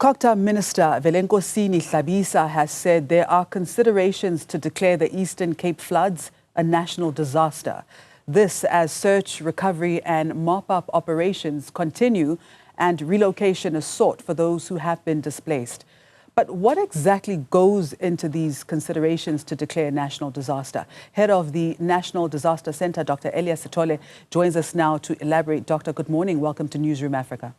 COGTA Minister Velenkosini Hlabisa has said there are considerations to declare the Eastern Cape floods a national disaster. This as search, recovery and mop-up operations continue and relocation is sought for those who have been displaced. But what exactly goes into these considerations to declare a national disaster? Head of the National Disaster Centre, Dr. Elias Sithole, joins us now to elaborate. Doctor, good morning. Welcome to Newzroom Afrika.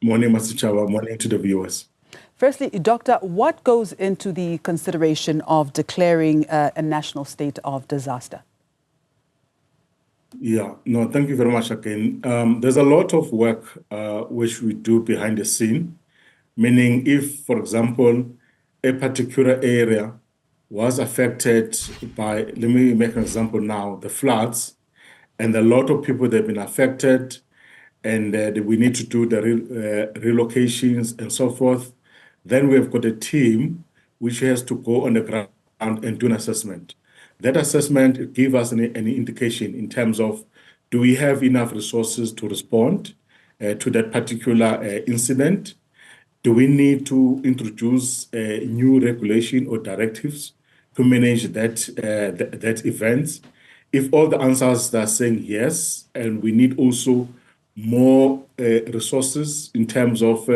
Morning, Mr. Chawa. Morning to the viewers. Firstly, Doctor, what goes into the consideration of declaring a national state of disaster? Yeah, no, thank you very much again. There's a lot of work which we do behind the scene, meaning if, for example, a particular area was affected by, let me make an example now, the floods, and a lot of people that have been affected, and we need to do the relocations and so forth. Then we've got a team which has to go on the ground and do an assessment. That assessment gives us an indication in terms of, do we have enough resources to respond to that particular incident? Do we need to introduce new regulation or directives to manage that event? If all the answers are saying yes, and we need also more resources in terms of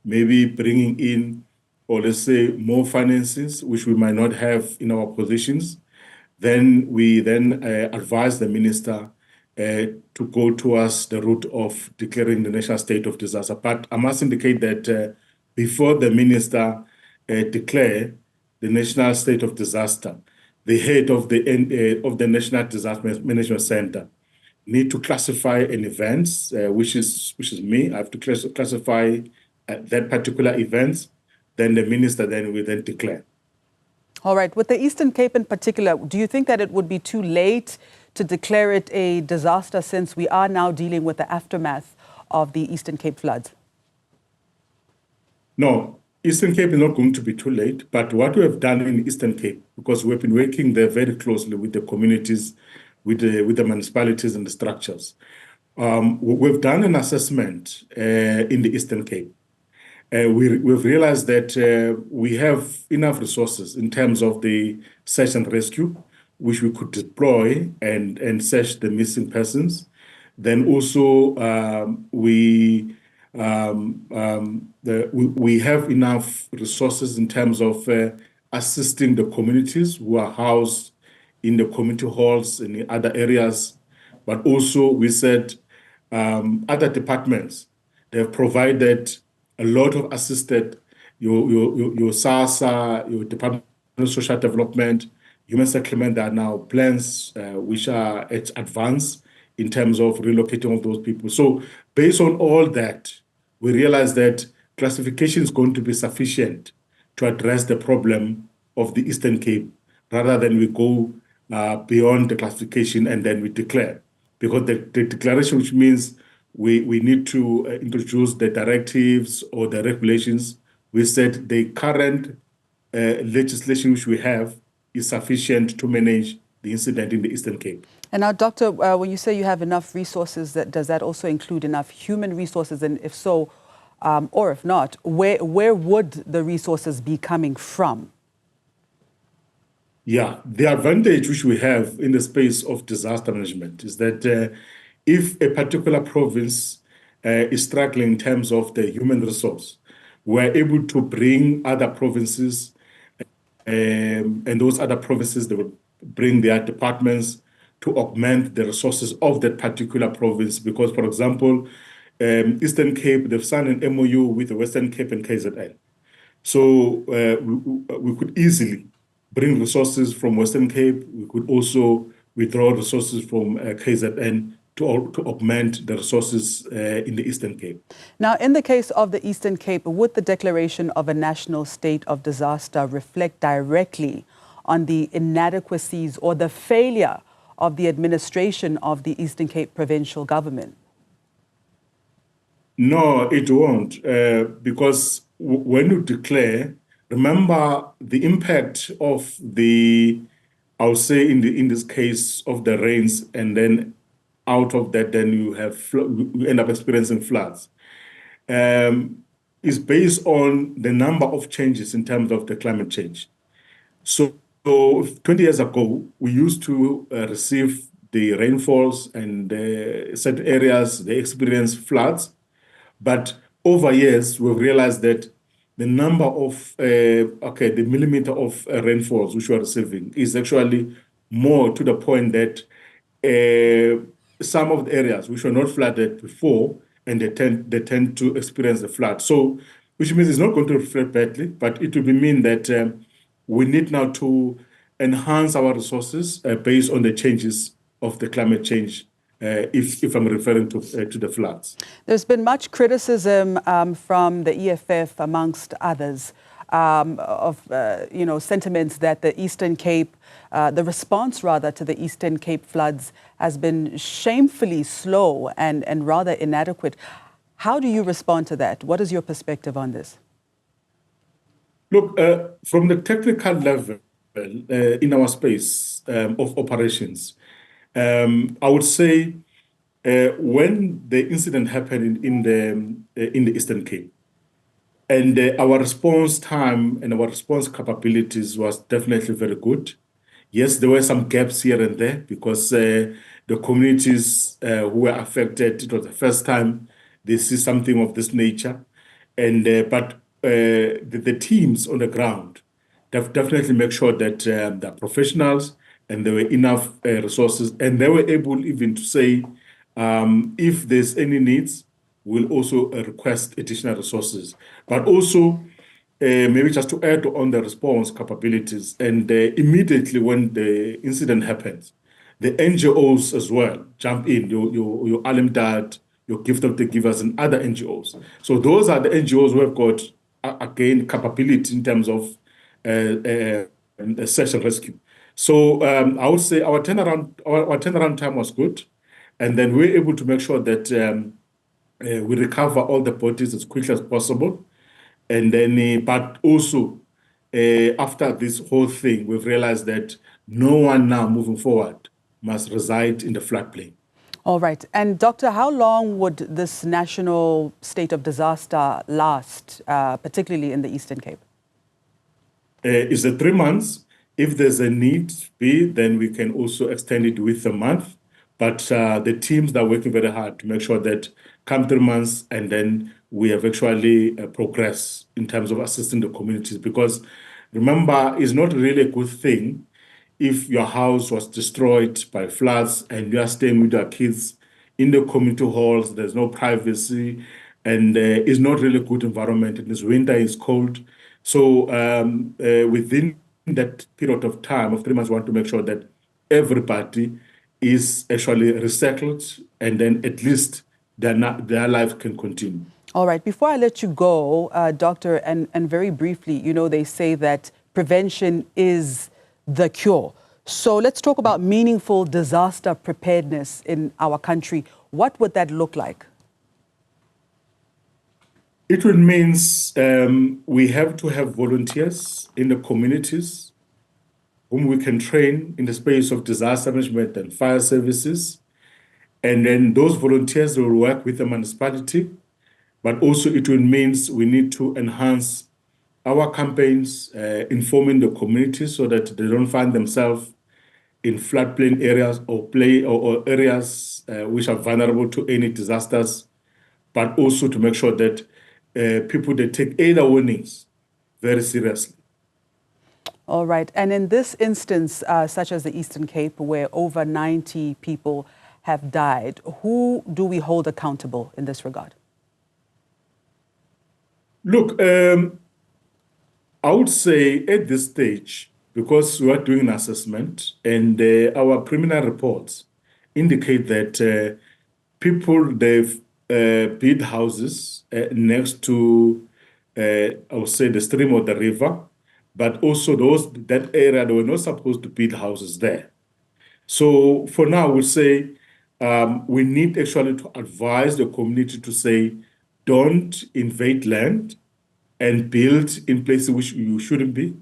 maybe bringing in, or let's say, more finances, which we might not have in our positions, then we advise the minister to go towards the route of declaring the national state of disaster. But I must indicate that before the minister declare the national state of disaster, the head of the National Disaster Management Center need to classify an event, which is me. I have to classify that particular event. Then the minister will declare. All right. With the Eastern Cape in particular, do you think that it would be too late to declare it a disaster since we are now dealing with the aftermath of the Eastern Cape floods? No, Eastern Cape is not going to be too late. But what we have done in Eastern Cape, because we've been working there very closely with the communities, with the municipalities and the structures, we've done an assessment in the Eastern Cape. We've realized that we have enough resources in terms of the search and rescue, which we could deploy and search the missing persons. Then also we have enough resources in terms of assisting the communities who are housed in the community halls and in other areas. But also we said other departments, they have provided a lot of assisted, your SASA, your Department of Social Development, Human Settlement, there are now plans which are at advance in terms of relocating of those people. So based on all that, we realize that classification is going to be sufficient to address the problem of the Eastern Cape, rather than we go beyond the classification and then we declare. Because the declaration, which means we need to introduce the directives or the regulations. We said the current legislation which we have is sufficient to manage the incident in the Eastern Cape. And now, Doctor, when you say you have enough resources, does that also include enough human resources? And if so, or if not, where would the resources be coming from? Yeah, the advantage which we have in the space of disaster management is that if a particular province is struggling in terms of the human resource, we're able to bring other provinces, and those other provinces, they will bring their departments to augment the resources of that particular province. Because, for example, Eastern Cape, they've signed an MOU with the Western Cape and KZN. So we could easily bring resources from Western Cape. We could also withdraw resources from KZN to augment the resources in the Eastern Cape. Now, in the case of the Eastern Cape, would the declaration of a national state of disaster reflect directly on the inadequacies or the failure of the administration of the Eastern Cape provincial government? No, it won't, because when you declare, remember the impact of I would say in this case of the rains, and then out of that, then you end up experiencing floods. is based on the number of changes in terms of the climate change. So 20 years ago, we used to receive the rainfalls and certain areas, they experience floods. But over years, we've realized that the number of, the millimeter of rainfalls which we are receiving is actually more, to the point that some of the areas which were not flooded before, and they tend to experience the flood. So, which means it's not going to reflect badly, but it will mean that we need now to enhance our resources based on the changes of the climate change, if I'm referring to the floods. There's been much criticism from the EFF, amongst others, of sentiments that the Eastern Cape, the response rather to the Eastern Cape floods has been shamefully slow and rather inadequate. How do you respond to that? What is your perspective on this? Look, from the technical level in our space of operations, I would say when the incident happened in the Eastern Cape, and our response time and our response capabilities was definitely very good. Yes, there were some gaps here and there because the communities who were affected, it was the first time they see something of this nature. And but the teams on the ground definitely make sure that they're professionals and there were enough resources, and they were able even to say if there's any needs, we'll also request additional resources. But also, maybe just to add on the response capabilities, and immediately when the incident happens, the NGOs as well jump in, your Alimdad, your Gift of the Givers, and other NGOs. So those are the NGOs who have got, again, capability in terms of search and rescue. So I would say our turnaround time was good, and then we were able to make sure that we recover all the bodies as quickly as possible. And then, but also after this whole thing, we've realized that no one now moving forward must reside in the floodplain. All right. And Doctor, how long would this national state of disaster last, particularly in the Eastern Cape? It's 3 months. If there's a need be, then we can also extend it with a month. But the teams are working very hard to make sure that come 3 months, and then we have actually progressed in terms of assisting the communities. Because remember, it's not really a good thing if your house was destroyed by floods and you are staying with your kids in the community halls, there's no privacy, and it's not really a good environment. It is winter, it's cold. So within that period of time of 3 months, we want to make sure that everybody is actually recycled, and then at least their life can continue. All right. Before I let you go, Doctor, and very briefly, they say that prevention is the cure. So let's talk about meaningful disaster preparedness in our country. What would that look like? It would mean we have to have volunteers in the communities whom we can train in the space of disaster management and fire services. And then those volunteers will work with the municipality. But also it will mean we need to enhance our campaigns, informing the community so that they don't find themselves in floodplain areas or areas which are vulnerable to any disasters, but also to make sure that people, they take either warnings very seriously. All right. And in this instance, such as the Eastern Cape, where over 90 people have died, who do we hold accountable in this regard? Look, I would say at this stage, because we are doing an assessment and our preliminary reports indicate that people, they've built houses next to, I would say, the stream or the river, but also that area, they were not supposed to build houses there. So for now, we say we need actually to advise the community to say, don't invade land and build in places which you shouldn't be,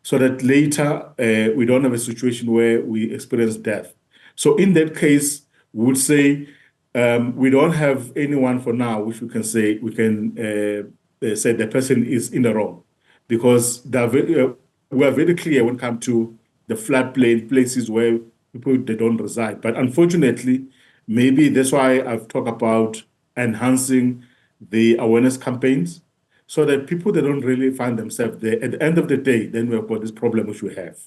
so that later we don't have a situation where we experience death. So in that case, we would say we don't have anyone for now which we can say we can they say the person is in the wrong, because we are very clear when it comes to the floodplain places where people they don't reside. But unfortunately, maybe that's why I've talked about enhancing the awareness campaigns, so that people they don't really find themselves there. At the end of the day, then we have got this problem which we have.